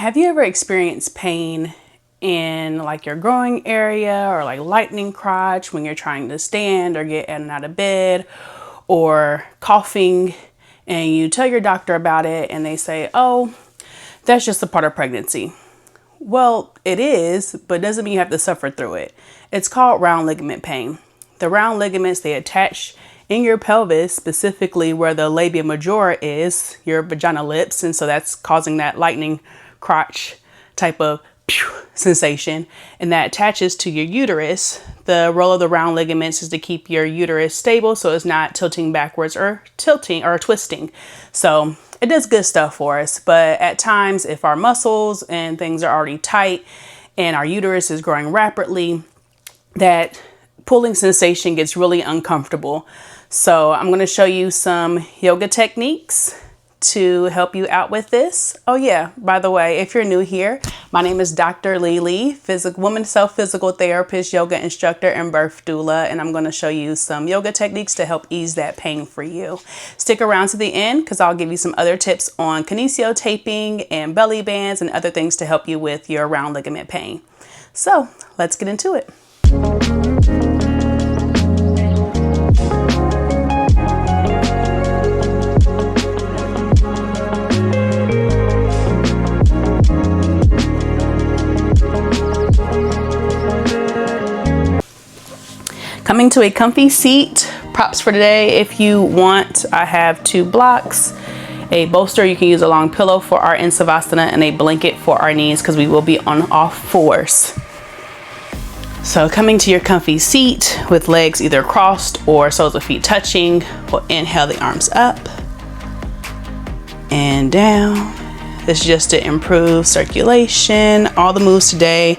Have you ever experienced pain in like your growing area or like lightning crotch when you're trying to stand or get in and out of bed, or coughing and you tell your doctor about it and they say, oh, that's just a part of pregnancy? Well, it is, but it doesn't mean you have to suffer through it. It's called round ligament pain. The round ligaments, they attach in your pelvis, specifically where the labia majora is, your vagina lips. And so that's causing that lightning crotch type of sensation, and that attaches to your uterus. The role of the round ligaments is to keep your uterus stable so it's not tilting backwards or tilting or twisting. So it does good stuff for us. But at times, if our muscles and things are already tight and our uterus is growing rapidly, that pulling sensation gets really uncomfortable. So I'm going to show you some yoga techniques to help you out with this. Oh yeah, by the way, if you're new here, my name is Dr.LeeLee, woman self-physical therapist, yoga instructor, and birth doula, and I'm going to show you some yoga techniques to help ease that pain for you. Stick around to the end because I'll give you some other tips on kinesio taping and belly bands and other things to help you with your round ligament pain. So let's get into it. Coming to a comfy seat. Props for today, if you want, I have 2 blocks, a bolster you can use a long pillow for our in savasana, and a blanket for our knees because we will be on all fours. So coming to your comfy seat with legs either crossed or soles of feet touching, we'll inhale the arms up and down. This is just to improve circulation. All the moves today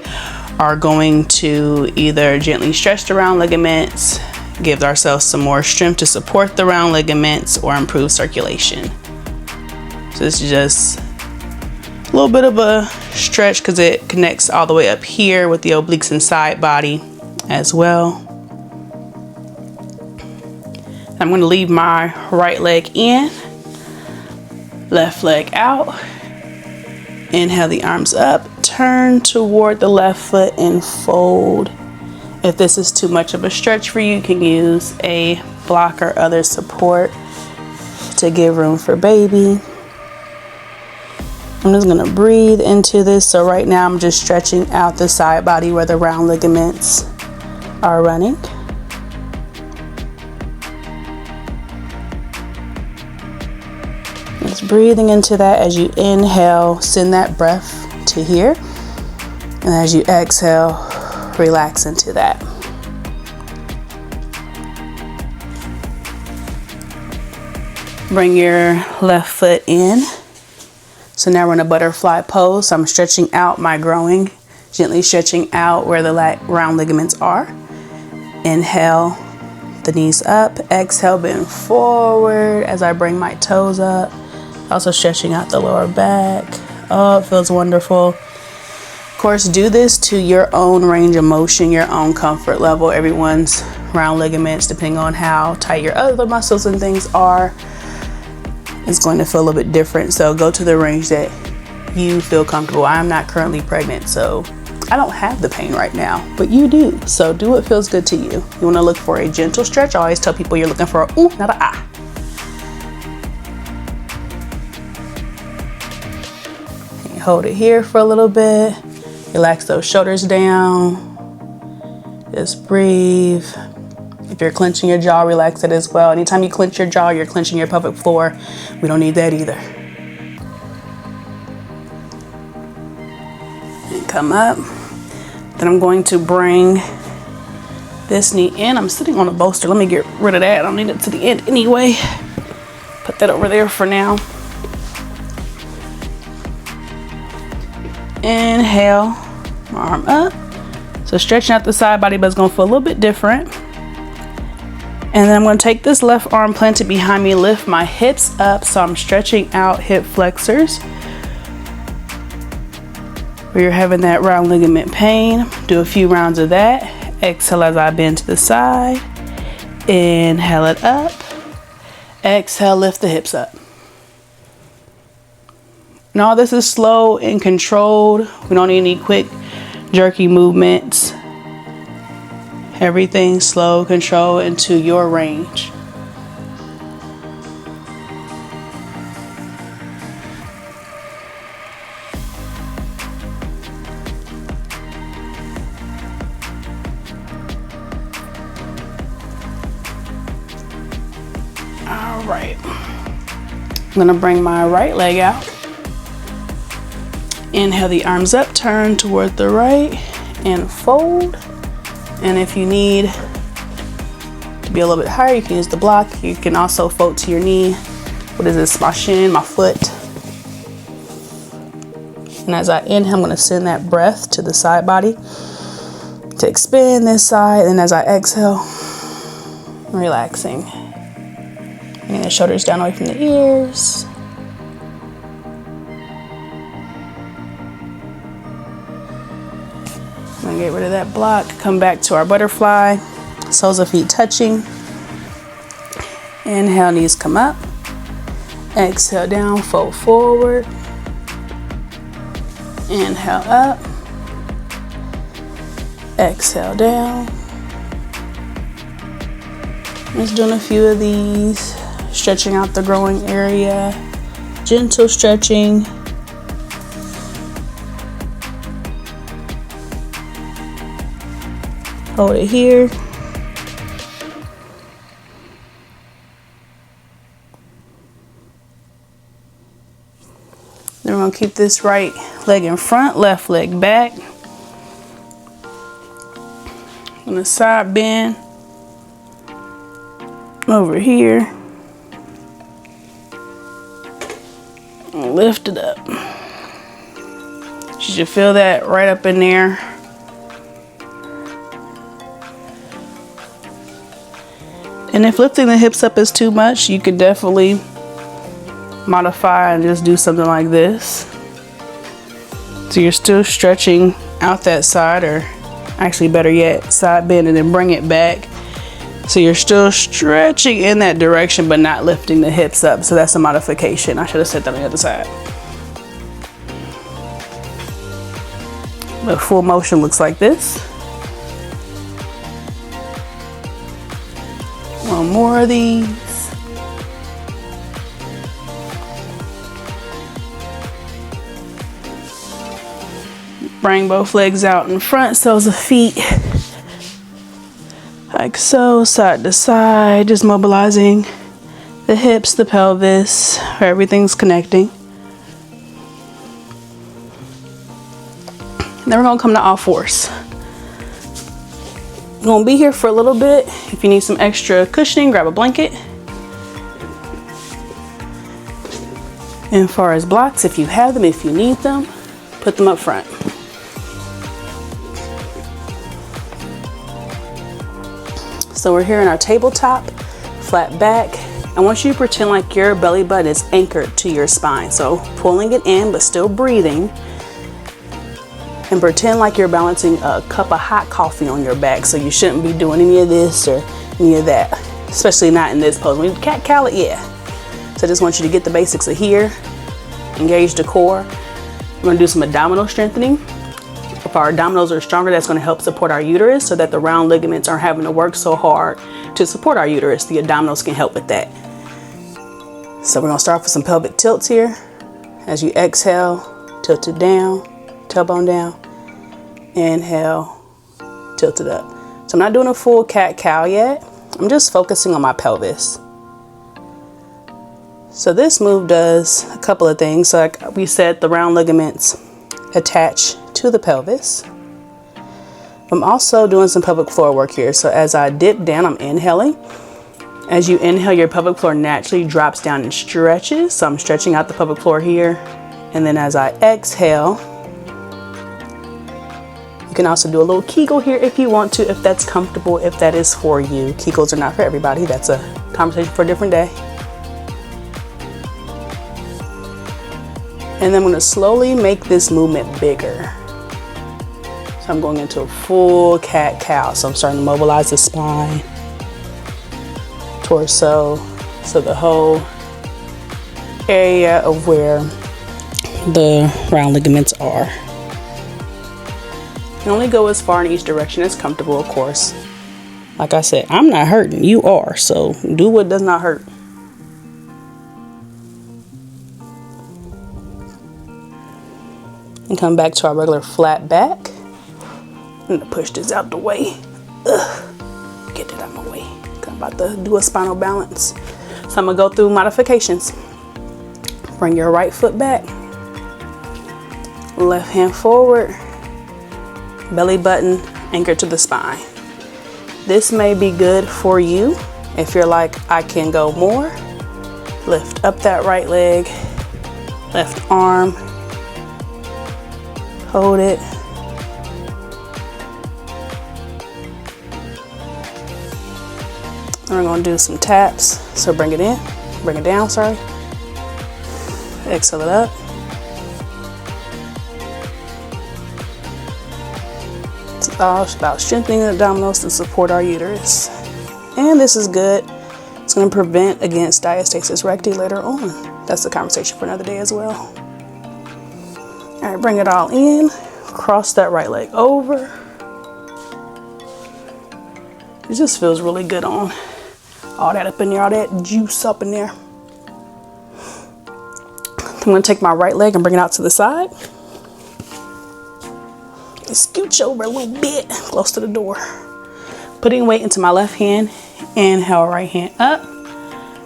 are going to either gently stretch the round ligaments, give ourselves some more strength to support the round ligaments, or improve circulation. So this is just a little bit of a stretch because it connects all the way up here with the obliques and side body as well. I'm going to leave my right leg in, left leg out. Inhale the arms up, turn toward the left foot and fold. If this is too much of a stretch for you, you can use a block or other support to give room for baby. I'm just gonna breathe into this. So right now I'm just stretching out the side body where the round ligaments are running. Just breathing into that. As you inhale, send that breath to here. And as you exhale, relax into that. Bring your left foot in. So now we're in a butterfly pose. So I'm stretching out my growing, gently stretching out where the round ligaments are. Inhale, the knees up. Exhale, bend forward as I bring my toes up. Also stretching out the lower back. Oh, it feels wonderful. Of course, do this to your own range of motion, your own comfort level. Everyone's round ligaments, depending on how tight your other muscles and things are, it's going to feel a little bit different. So go to the range that you feel comfortable. I'm not currently pregnant, so I don't have the pain right now, but you do. So do what feels good to you. You want to look for a gentle stretch. I always tell people you're looking for a ooh, not a ah. Hold it here for a little bit. Relax those shoulders down. Just breathe. If you're clenching your jaw, relax it as well. Anytime you clench your jaw, you're clenching your pelvic floor. We don't need that either. And come up. Then I'm going to bring this knee in. I'm sitting on a bolster. Let me get rid of that. I don't need it to the end anyway. Put that over there for now. Inhale, arm up. So stretching out the side body, but it's gonna feel a little bit different. And then I'm gonna take this left arm planted behind me, lift my hips up. So I'm stretching out hip flexors. Where you're having that round ligament pain. Do a few rounds of that. Exhale as I bend to the side. Inhale it up. Exhale, lift the hips up. And all this is slow and controlled. We don't need any quick, jerky movements. Everything slow, controlled into your range. All right. I'm gonna bring my right leg out. Inhale the arms up, turn toward the right and fold. And if you need to be a little bit higher, you can use the block. You can also fold to your knee. What is this? My shin, my foot. And as I inhale, I'm gonna send that breath to the side body to expand this side. And as I exhale, relaxing. Bringing the shoulders down away from the ears. I'm gonna get rid of that block. Come back to our butterfly. Soles of feet touching. Inhale, knees come up. Exhale down, fold forward. Inhale up. Exhale down. Just doing a few of these. Stretching out the growing area. Gentle stretching. Hold it here. Then we're gonna keep this right leg in front, left leg back. On the side bend. Over here. And lift it up. You should feel that right up in there. And if lifting the hips up is too much, you could definitely modify and just do something like this. So you're still stretching out that side, or actually better yet, side bend and then bring it back. So you're still stretching in that direction, but not lifting the hips up. So that's a modification. I should have said that on the other side. The full motion looks like this. One more of these. Bring both legs out in front, soles of feet. Like so, side to side, just mobilizing the hips, the pelvis, where everything's connecting. And then we're gonna come to all fours. We're gonna be here for a little bit. If you need some extra cushioning, grab a blanket. And as far as blocks, if you have them, if you need them, put them up front. So we're here in our tabletop, flat back. I want you to pretend like your belly button is anchored to your spine. So pulling it in, but still breathing. And pretend like you're balancing a cup of hot coffee on your back. So you shouldn't be doing any of this or any of that, especially not in this pose. When you cat-cow it, yeah. So I just want you to get the basics of here, engage the core. We're gonna do some abdominal strengthening. If our abdominals are stronger, that's gonna help support our uterus so that the round ligaments aren't having to work so hard to support our uterus. The abdominals can help with that. So we're gonna start with some pelvic tilts here. As you exhale, tilt it down, tailbone down. Inhale, tilt it up. So I'm not doing a full cat-cow yet. I'm just focusing on my pelvis. So this move does a couple of things. So like we said, the round ligaments attach to the pelvis. I'm also doing some pelvic floor work here. So as I dip down, I'm inhaling. As you inhale, your pelvic floor naturally drops down and stretches. So I'm stretching out the pelvic floor here. And then as I exhale, you can also do a little Kegel here if you want to, if that's comfortable, if that is for you. Kegels are not for everybody. That's a conversation for a different day. And then I'm going to slowly make this movement bigger. So I'm going into a full cat-cow. So I'm starting to mobilize the spine, torso, so the whole area of where the round ligaments are. You only go as far in each direction as comfortable, of course. Like I said, I'm not hurting, you are, so do what does not hurt. And come back to our regular flat back. I'm gonna push this out the way. Get it out of my way. I'm about to do a spinal balance. So I'm gonna go through modifications. Bring your right foot back. Left hand forward. Belly button anchored to the spine. This may be good for you if you're like, I can go more. Lift up that right leg, left arm, hold it. And we're gonna do some taps. So bring it in, bring it down, sorry. Exhale it up. It's all about strengthening the abdominals to support our uterus. And this is good. It's going to prevent against diastasis recti later on. That's a conversation for another day as well. All right, bring it all in. Cross that right leg over. It just feels really good on all that up in there, all that juice up in there. I'm going to take my right leg and bring it out to the side. Scooch over a little bit, close to the door. Putting weight into my left hand, inhale, right hand up,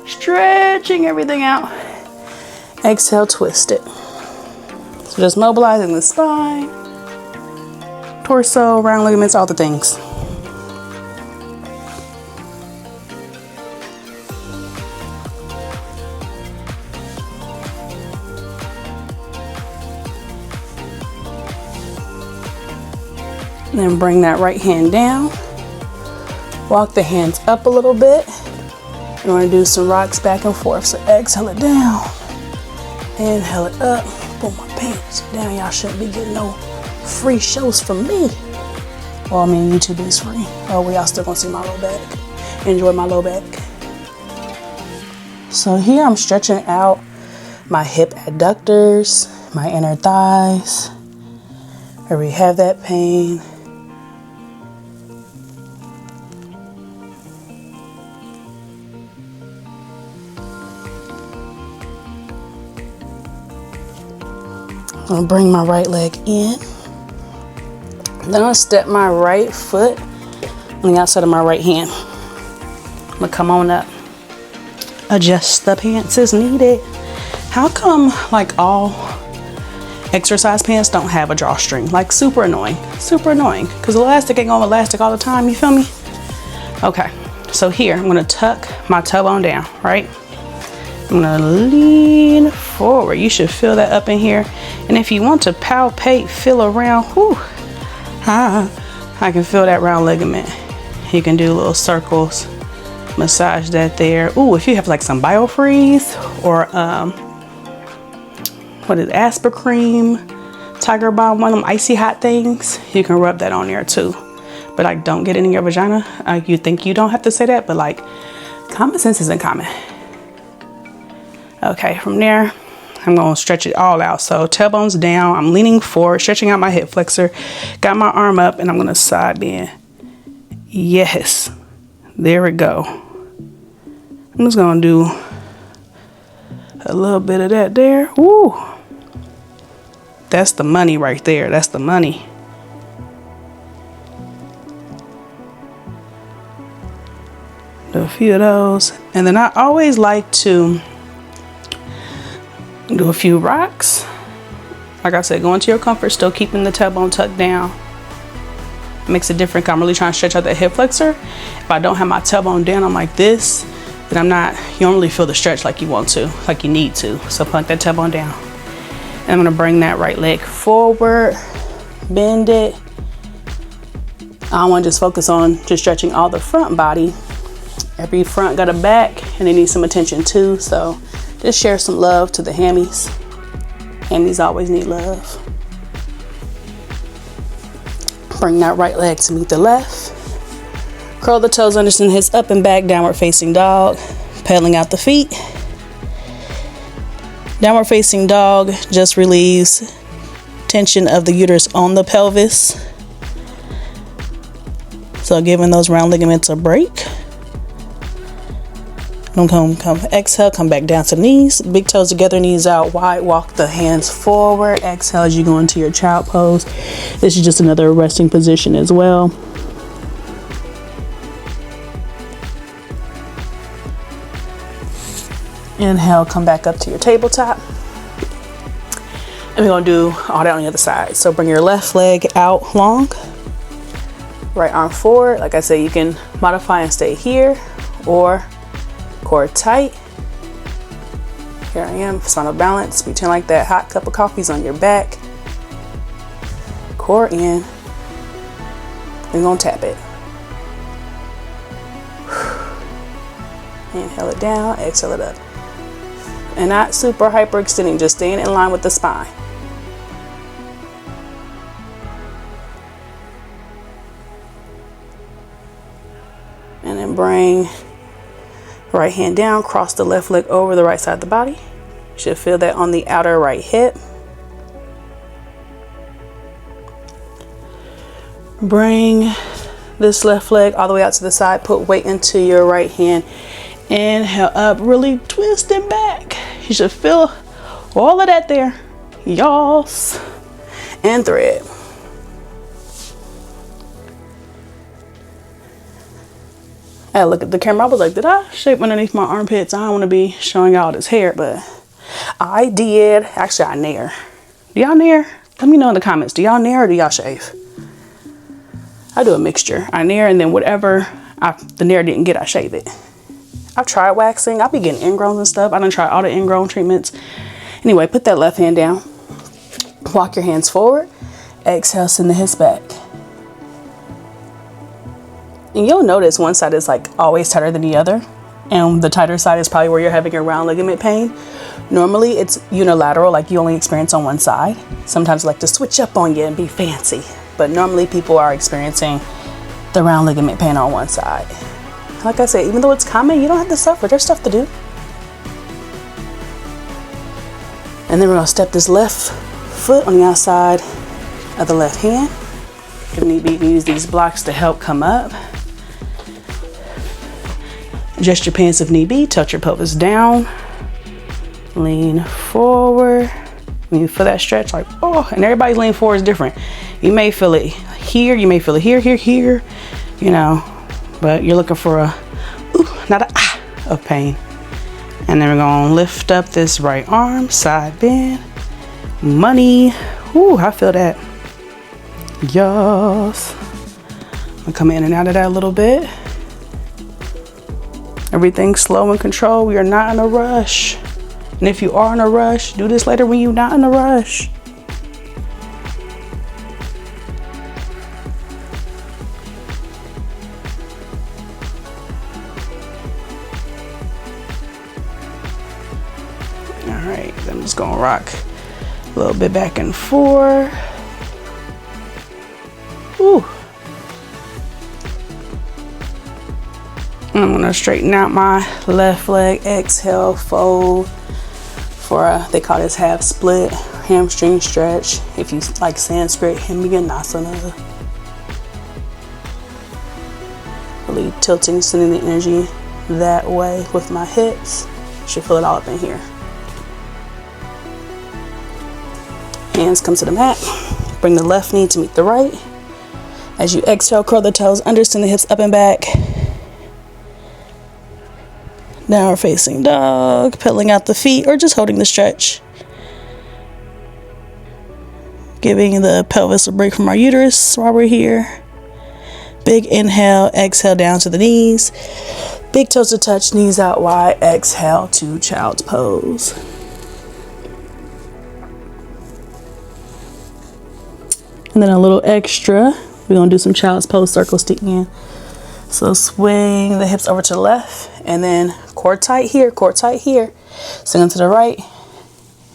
stretching everything out. Exhale, twist it. So just mobilizing the spine, torso, round ligaments, all the things. Then bring that right hand down. Walk the hands up a little bit. You want to do some rocks back and forth. So exhale it down. Inhale it up. Pull my pants down. Y'all shouldn't be getting no free shows from me. Well, I mean, YouTube is free. Oh, we all still gonna see my low back. Enjoy my low back. So here I'm stretching out my hip adductors, my inner thighs. Where we have that pain. I'm gonna bring my right leg in. Then I'll step my right foot on the outside of my right hand. I'm gonna come on up. Adjust the pants as needed. How come like all exercise pants don't have a drawstring? Like super annoying, because elastic ain't gonna elastic all the time, you feel me? Okay, so here I'm gonna tuck my toe bone down, right? I'm gonna lean forward. You should feel that up in here. And if you want to palpate, feel around, I can feel that round ligament. You can do little circles, massage that there. Ooh, if you have like some biofreeze or what is it, Asper Cream, Tiger Balm, one of them icy hot things, you can rub that on there too. But like, don't get it in your vagina. You think you don't have to say that, but like, common sense isn't common. Okay, from there, I'm gonna stretch it all out. So tailbone's down, I'm leaning forward, stretching out my hip flexor, got my arm up, and I'm gonna side bend. Yes, there we go. I'm just gonna do a little bit of that there. Woo! That's the money right there, that's the money. Do a few of those, and then I always like to do a few rocks. Like I said, go into your comfort, still keeping the tailbone tucked down. Makes a difference. I'm really trying to stretch out that hip flexor. If I don't have my tailbone down, I'm like this, then you don't really feel the stretch like you want to, like you need to. So plunk that tailbone down. And I'm gonna bring that right leg forward, bend it. I want to just focus on just stretching all the front body. Every front got a back and they need some attention too. So just share some love to the hammies. Hammies always need love. Bring that right leg to meet the left. Curl the toes under the hips up and back, downward facing dog. Pedaling out the feet. Downward facing dog just relieves tension of the uterus on the pelvis. So giving those round ligaments a break. Come, exhale, come back down to the knees. Big toes together, knees out wide. Walk the hands forward. Exhale as you go into your child pose. This is just another resting position as well. Inhale, come back up to your tabletop. And we're gonna do all that on the other side. So bring your left leg out long. Right arm forward. Like I said, you can modify and stay here or core tight. Here I am, spinal balance. Pretend like that hot cup of coffee's on your back. Core in. We're gonna tap it. Inhale it down, exhale it up. And not super hyperextending, just staying in line with the spine. And then bring right hand down, cross the left leg over the right side of the body. You should feel that on the outer right hip. Bring this left leg all the way out to the side. Put weight into your right hand. Inhale up, really twist it back. You should feel all of that there. Yas. And thread. I look at the camera, I was like, did I shape underneath my armpits? I don't want to be showing y'all this hair, but I did. Actually, I nair. Do y'all nair? Let me know in the comments. Do y'all nair or do y'all shave? I do a mixture. I nair, and then whatever the nair didn't get, I shave it. I've tried waxing. I'll be getting ingrowns and stuff. I done tried all the ingrown treatments. Anyway, put that left hand down. Walk your hands forward. Exhale, send the hips back. And you'll notice one side is like always tighter than the other. And the tighter side is probably where you're having your round ligament pain. Normally it's unilateral, like you only experience on one side. Sometimes I like to switch up on you and be fancy. But normally people are experiencing the round ligament pain on one side. Like I said, even though it's common, you don't have to suffer. There's stuff to do. And then we're gonna step this left foot on the outside of the left hand. If need be, you can use these blocks to help come up. Adjust your pants if need be. Tilt your pelvis down. Lean forward. When you feel that stretch, like, oh, and everybody's lean forward is different. You may feel it here, you may feel it here, you know, but you're looking for a, ooh, not a ah of pain. And then we're gonna lift up this right arm, side bend, money. Ooh, I feel that. Yes. I'm gonna come in and out of that a little bit. Everything's slow and controlled. We are not in a rush. And if you are in a rush, do this later when you're not in a rush. All right, I'm just gonna rock a little bit back and forth. Ooh. I'm gonna straighten out my left leg. Exhale, fold for they call this half split hamstring stretch. If you like Sanskrit, Hemiganasana. Really tilting, sending the energy that way with my hips. Should feel it all up in here. Hands come to the mat. Bring the left knee to meet the right. As you exhale, curl the toes under, send the hips up and back. Downward facing dog, pedaling out the feet or just holding the stretch. Giving the pelvis a break from our uterus while we're here. Big inhale, exhale down to the knees. Big toes to touch, knees out wide. Exhale to child's pose. And then a little extra. We're gonna do some child's pose circles to end. So swing the hips over to the left and then core tight here, swing to the right,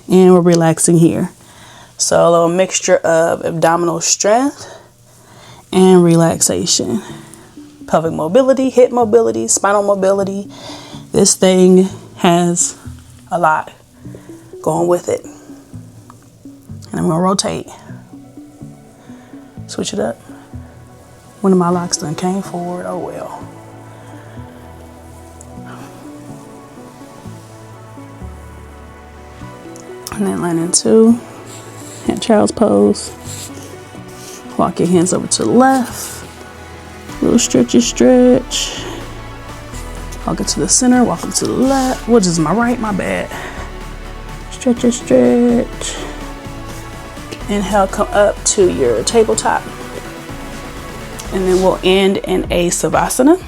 and we're relaxing here. So a little mixture of abdominal strength and relaxation. Pelvic mobility, hip mobility, spinal mobility. This thing has a lot. going with it. And I'm gonna rotate. Switch it up. One of my locks done came forward, oh well. And then land into hand child's pose. Walk your hands over to the left. Little stretchy stretch. Walk it to the center, walk it to the left. Which is my right, my bad. Stretch your stretch. Inhale, come up to your tabletop. And then we'll end in a Savasana.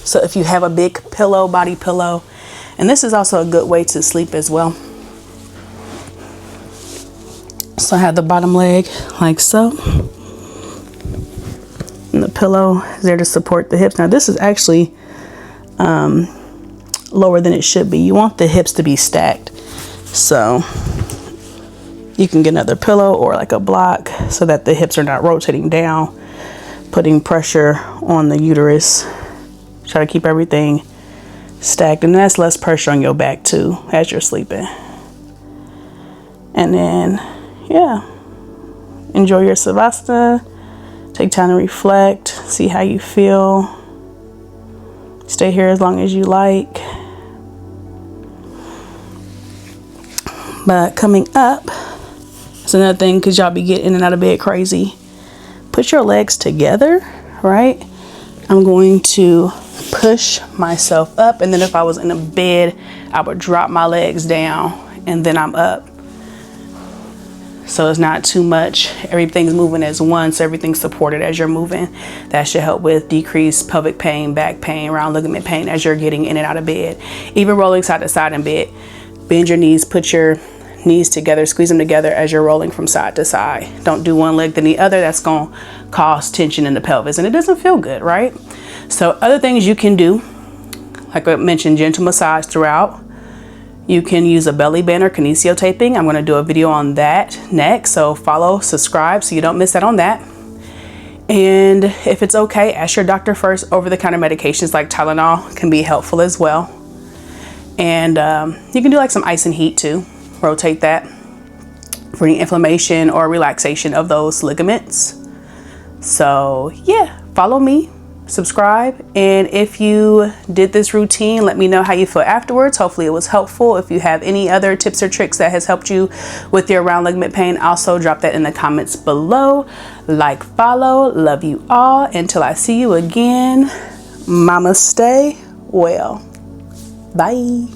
So if you have a big pillow, body pillow, and this is also a good way to sleep as well. So I have the bottom leg like so. And the pillow is there to support the hips. Now this is actually lower than it should be. You want the hips to be stacked. So you can get another pillow or like a block so that the hips are not rotating down, putting pressure on the uterus. Try to keep everything stacked, and that's less pressure on your back too as you're sleeping. And then, yeah, enjoy your Savasana. Take time to reflect, see how you feel. Stay here as long as you like. But coming up, it's another thing, because y'all be getting in and out of bed crazy. Put your legs together, right? I'm going to push myself up, and then if I was in a bed, I would drop my legs down, and then I'm up. So it's not too much. Everything's moving as one, so everything's supported as you're moving. That should help with decreased pelvic pain, back pain, round ligament pain as you're getting in and out of bed. Even rolling side to side in bed. Bend your knees, put your knees together, squeeze them together as you're rolling from side to side. Don't do one leg then the other. That's going to cause tension in the pelvis, and it doesn't feel good, right? So other things you can do, like I mentioned, gentle massage throughout. You can use a belly band or kinesio taping. I'm going to do a video on that next. So follow, subscribe so you don't miss out on that. And if it's okay, ask your doctor first. Over-the-counter medications like Tylenol can be helpful as well. And you can do like some ice and heat too. Rotate that for any inflammation or relaxation of those ligaments. So yeah, follow me, subscribe, and if you did this routine, let me know how you feel afterwards. Hopefully it was helpful. If you have any other tips or tricks that has helped you with your round ligament pain, also drop that in the comments below. Like, follow, love you all. Until I see you again, mama, stay well. Bye.